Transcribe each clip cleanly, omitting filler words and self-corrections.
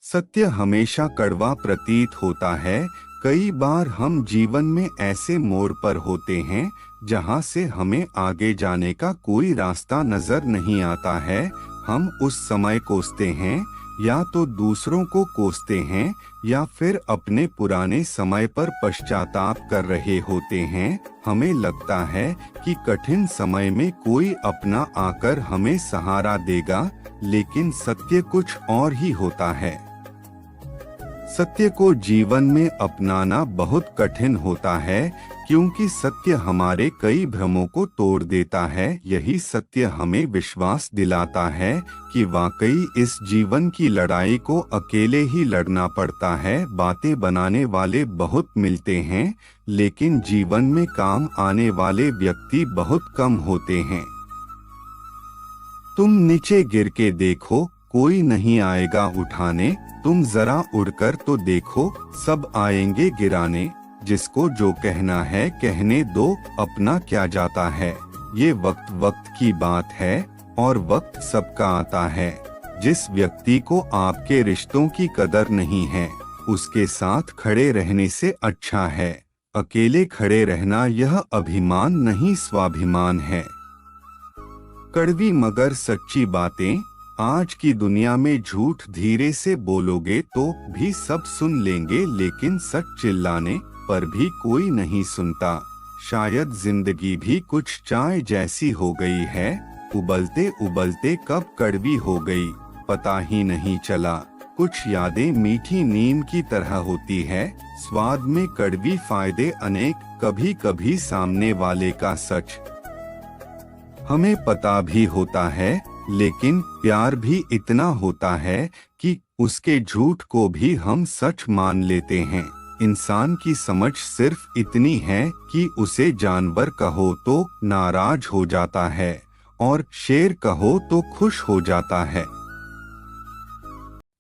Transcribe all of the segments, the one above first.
सत्य हमेशा कड़वा प्रतीत होता है। कई बार हम जीवन में ऐसे मोड़ पर होते हैं जहां से हमें आगे जाने का कोई रास्ता नजर नहीं आता है। हम उस समय कोसते हैं, या तो दूसरों को कोसते हैं या फिर अपने पुराने समय पर पश्चाताप कर रहे होते हैं। हमें लगता है कि कठिन समय में कोई अपना आकर हमें सहारा देगा, लेकिन सत्य कुछ और ही होता है। सत्य को जीवन में अपनाना बहुत कठिन होता है, क्योंकि सत्य हमारे कई भ्रमों को तोड़ देता है। यही सत्य हमें विश्वास दिलाता है कि वाकई इस जीवन की लड़ाई को अकेले ही लड़ना पड़ता है। बातें बनाने वाले बहुत मिलते हैं, लेकिन जीवन में काम आने वाले व्यक्ति बहुत कम होते हैं। तुम नीचे गिर के देखो, कोई नहीं आएगा उठाने। तुम जरा उड़कर तो देखो, सब आएंगे गिराने। जिसको जो कहना है कहने दो, अपना क्या जाता है। ये वक्त वक्त की बात है और वक्त सबका आता है। जिस व्यक्ति को आपके रिश्तों की कदर नहीं है, उसके साथ खड़े रहने से अच्छा है अकेले खड़े रहना। यह अभिमान नहीं, स्वाभिमान है। कड़वी मगर सच्ची बातें। आज की दुनिया में झूठ धीरे से बोलोगे तो भी सब सुन लेंगे, लेकिन सच चिल्लाने पर भी कोई नहीं सुनता। शायद जिंदगी भी कुछ चाय जैसी हो गई है, उबलते उबलते कब कड़वी हो गई पता ही नहीं चला। कुछ यादें मीठी नीम की तरह होती है, स्वाद में कड़वी, फायदे अनेक। कभी कभी सामने वाले का सच हमें पता भी होता है, लेकिन प्यार भी इतना होता है कि उसके झूठ को भी हम सच मान लेते हैं। इंसान की समझ सिर्फ इतनी है कि उसे जानवर कहो तो नाराज हो जाता है और शेर कहो तो खुश हो जाता है।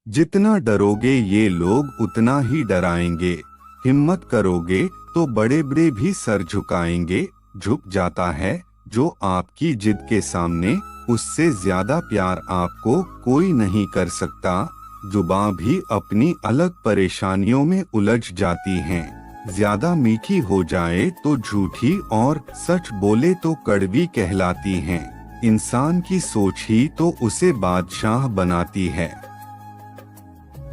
जितना डरोगे ये लोग उतना ही डराएंगे। हिम्मत करोगे तो बड़े बड़े भी सर झुकाएंगे। झुक जाता है जो आपकी जिद के सामने, उससे ज्यादा प्यार आपको कोई नहीं कर सकता। जुबां भी अपनी अलग परेशानियों में उलझ जाती हैं। ज्यादा मीठी हो जाए तो झूठी और सच बोले तो कड़वी कहलाती हैं। इंसान की सोच ही तो उसे बादशाह बनाती है।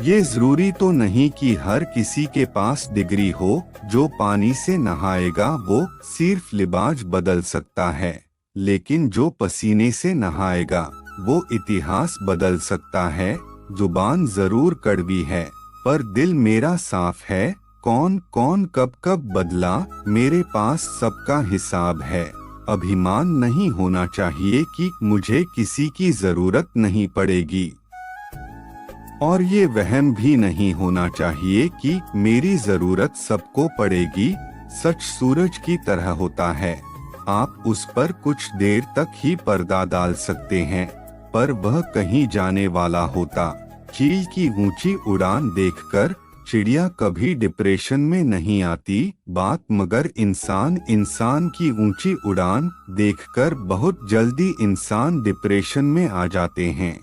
ये जरूरी तो नहीं कि हर किसी के पास डिग्री हो। जो पानी से नहाएगा वो सिर्फ लिबास बदल सकता है, लेकिन जो पसीने से नहाएगा वो इतिहास बदल सकता है। जुबान जरूर कड़वी है, पर दिल मेरा साफ है। कौन कौन कब कब बदला, मेरे पास सबका हिसाब है। अभिमान नहीं होना चाहिए कि मुझे किसी की जरूरत नहीं पड़ेगी, और ये वहम भी नहीं होना चाहिए कि मेरी जरूरत सबको पड़ेगी। सच सूरज की तरह होता है, आप उस पर कुछ देर तक ही पर्दा डाल सकते हैं, पर वह कहीं जाने वाला होता। चील की ऊंची उड़ान देखकर चिड़िया कभी डिप्रेशन में नहीं आती बात, मगर इंसान की ऊंची उड़ान देखकर बहुत जल्दी इंसान डिप्रेशन में आ जाते हैं।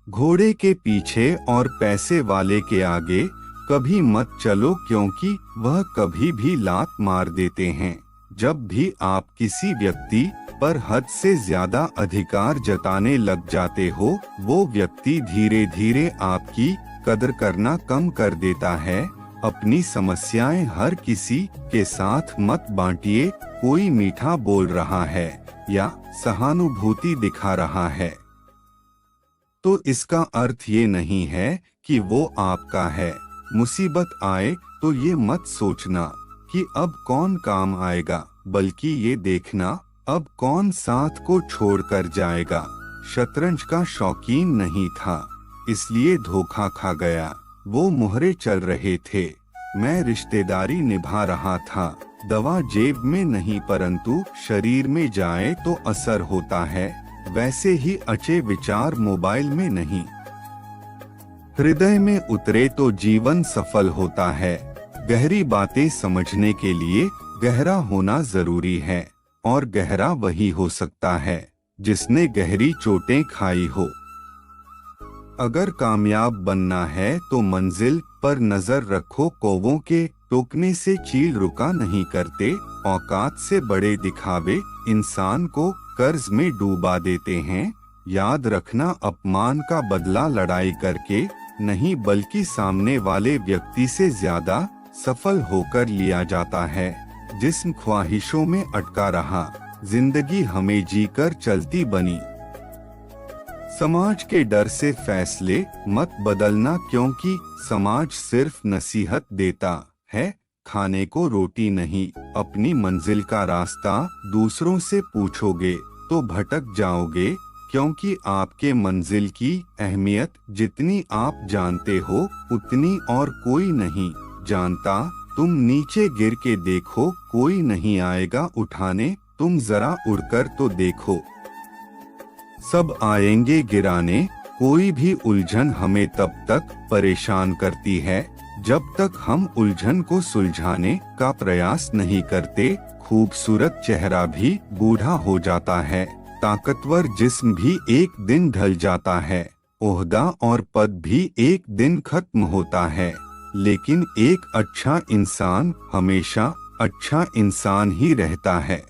घोड़े के पीछे और पैसे वाले के आगे कभी मत चलो, क्योंकि वह कभी भी लात मार देते हैं। जब भी आप किसी व्यक्ति पर हद से ज्यादा अधिकार जताने लग जाते हो, वो व्यक्ति धीरे धीरे आपकी कदर करना कम कर देता है। अपनी समस्याएं हर किसी के साथ मत बांटिए। कोई मीठा बोल रहा है या सहानुभूति दिखा रहा है तो इसका अर्थ ये नहीं है कि वो आपका है। मुसीबत आए तो ये मत सोचना कि अब कौन काम आएगा, बल्कि ये देखना अब कौन साथ को छोड़कर जाएगा। शतरंज का शौकीन नहीं था, इसलिए धोखा खा गया। वो मोहरे चल रहे थे, मैं रिश्तेदारी निभा रहा था। दवा जेब में नहीं परंतु शरीर में जाए तो असर होता है, वैसे ही अच्छे विचार मोबाइल में नहीं हृदय में उतरे तो जीवन सफल होता है। गहरी बातें समझने के लिए गहरा होना जरूरी है, और गहरा वही हो सकता है जिसने गहरी चोटें खाई हो। अगर कामयाब बनना है तो मंजिल पर नजर रखो, कौवों के टोकने से चील रुका नहीं करते। औकात से बड़े दिखावे इंसान को कर्ज में डूबा देते हैं। याद रखना, अपमान का बदला लड़ाई करके नहीं बल्कि सामने वाले व्यक्ति से ज्यादा सफल होकर लिया जाता है। जिस्म ख्वाहिशों में अटका रहा, जिंदगी हमें जीकर चलती बनी। समाज के डर से फैसले मत बदलना, क्योंकि समाज सिर्फ नसीहत देता है, खाने को रोटी नहीं। अपनी मंजिल का रास्ता दूसरों से पूछोगे तो भटक जाओगे, क्योंकि आपके मंजिल की अहमियत जितनी आप जानते हो उतनी और कोई नहीं जानता। तुम नीचे गिर के देखो, कोई नहीं आएगा उठाने, तुम जरा उड़कर तो देखो। सब आएंगे गिराने, कोई भी उलझन हमें तब तक परेशान करती है जब तक हम उलझन को सुलझाने का प्रयास नहीं करते। खूबसूरत चेहरा भी बूढ़ा हो जाता है, ताकतवर जिस्म भी एक दिन ढल जाता है, ओहदा और पद भी एक दिन खत्म होता है, लेकिन एक अच्छा इंसान हमेशा अच्छा इंसान ही रहता है।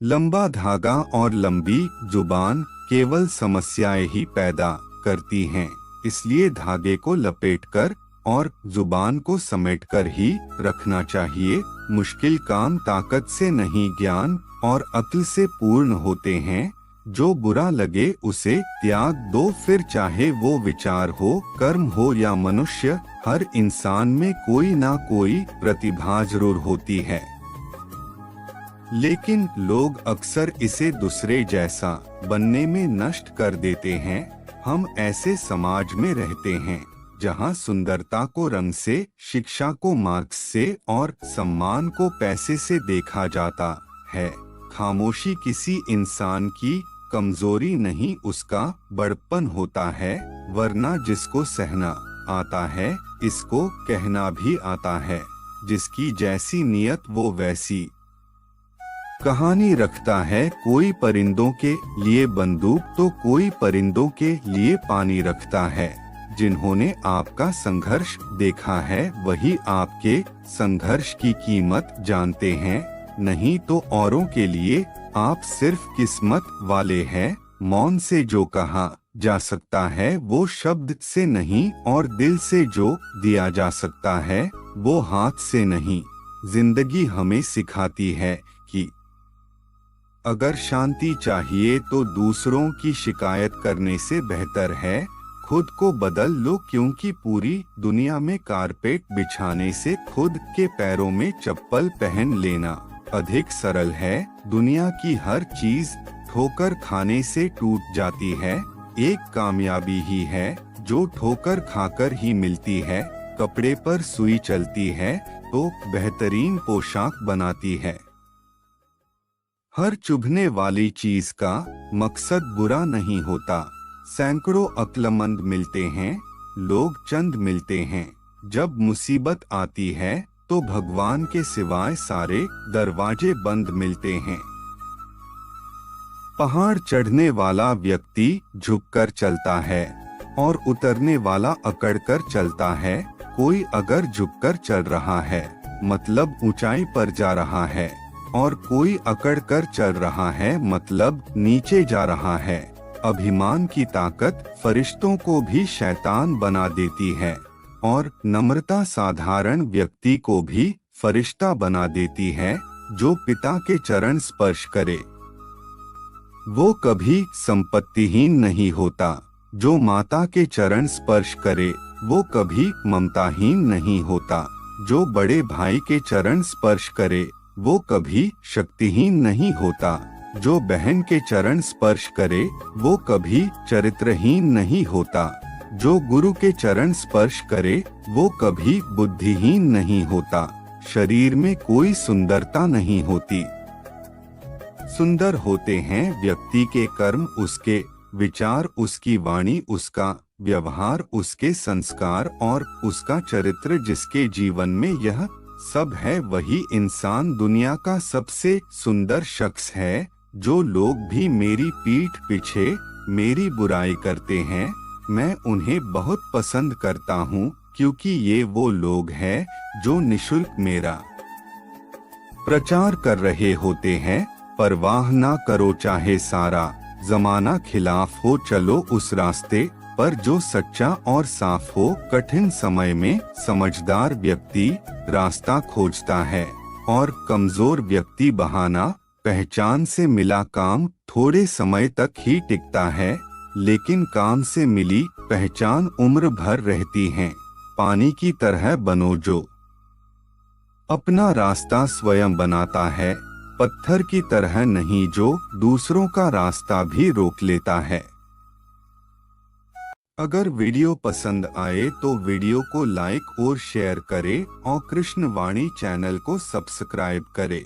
लंबा धागा और लंबी जुबान केवल समस्याएं ही पैदा करती हैं, इसलिए धागे को लपेटकर और जुबान को समेटकर ही रखना चाहिए। मुश्किल काम ताकत से नहीं, ज्ञान और अक्ल से पूर्ण होते हैं। जो बुरा लगे उसे त्याग दो, फिर चाहे वो विचार हो, कर्म हो या मनुष्य, हर इंसान में कोई ना कोई प्रतिभा जरूर होती है, लेकिन लोग अक्सर इसे दूसरे जैसा बनने में नष्ट कर देते हैं। हम ऐसे समाज में रहते हैं जहां सुंदरता को रंग से, शिक्षा को मार्क्स से और सम्मान को पैसे से देखा जाता है। खामोशी किसी इंसान की कमजोरी नहीं, उसका बड़प्पन होता है, वरना जिसको सहना आता है इसको कहना भी आता है। जिसकी जैसी नियत वो वैसी कहानी रखता है। कोई परिंदों के लिए बंदूक तो कोई परिंदों के लिए पानी रखता है। जिन्होंने आपका संघर्ष देखा है वही आपके संघर्ष की कीमत जानते हैं, नहीं तो औरों के लिए आप सिर्फ किस्मत वाले हैं। मौन से जो कहा जा सकता है वो शब्द से नहीं, और दिल से जो दिया जा सकता है वो हाथ से नहीं। जिंदगी हमें सिखाती है कि अगर शांति चाहिए तो दूसरों की शिकायत करने से बेहतर है खुद को बदल लो, क्योंकि पूरी दुनिया में कारपेट बिछाने से खुद के पैरों में चप्पल पहन लेना अधिक सरल है। दुनिया की हर चीज ठोकर खाने से टूट जाती है, एक कामयाबी ही है जो ठोकर खाकर ही मिलती है। कपड़े पर सुई चलती है तो बेहतरीन पोशाक बनाती है। हर चुभने वाली चीज का मकसद बुरा नहीं होता। सैकड़ों अक्लमंद मिलते हैं, लोग चंद मिलते हैं। जब मुसीबत आती है तो भगवान के सिवाय सारे दरवाजे बंद मिलते हैं। पहाड़ चढ़ने वाला व्यक्ति झुककर चलता है और उतरने वाला अकड़कर चलता है। कोई अगर झुककर चल रहा है मतलब ऊंचाई पर जा रहा है, और कोई अकड़कर चल रहा है मतलब नीचे जा रहा है। अभिमान की ताकत फरिश्तों को भी शैतान बना देती है, और नम्रता साधारण व्यक्ति को भी फरिश्ता बना देती है। जो पिता के चरण स्पर्श करे वो कभी संपत्तिहीन नहीं होता, जो माता के चरण स्पर्श करे वो कभी ममताहीन नहीं होता, जो बड़े भाई के चरण स्पर्श करे वो कभी शक्तिहीन नहीं होता, जो बहन के चरण स्पर्श करे वो कभी चरित्रहीन नहीं होता, जो गुरु के चरण स्पर्श करे वो कभी बुद्धिहीन नहीं होता। शरीर में कोई सुंदरता नहीं होती, सुंदर होते हैं व्यक्ति के कर्म, उसके विचार, उसकी वाणी, उसका व्यवहार, उसके संस्कार और उसका चरित्र। जिसके जीवन में यह सब है वही इंसान दुनिया का सबसे सुंदर शख्स है। जो लोग भी मेरी पीठ पीछे मेरी बुराई करते हैं, मैं उन्हें बहुत पसंद करता हूँ, क्योंकि ये वो लोग हैं जो निशुल्क मेरा प्रचार कर रहे होते हैं। परवाह ना करो चाहे सारा जमाना खिलाफ हो, चलो उस रास्ते पर जो सच्चा और साफ हो। कठिन समय में समझदार व्यक्ति रास्ता खोजता है और कमजोर व्यक्ति बहाना। पहचान से मिला काम थोड़े समय तक ही टिकता है, लेकिन काम से मिली पहचान उम्र भर रहती है। पानी की तरह बनो जो अपना रास्ता स्वयं बनाता है, पत्थर की तरह नहीं जो दूसरों का रास्ता भी रोक लेता है। अगर वीडियो पसंद आए तो वीडियो को लाइक और शेयर करें और कृष्ण वाणी चैनल को सब्सक्राइब करें।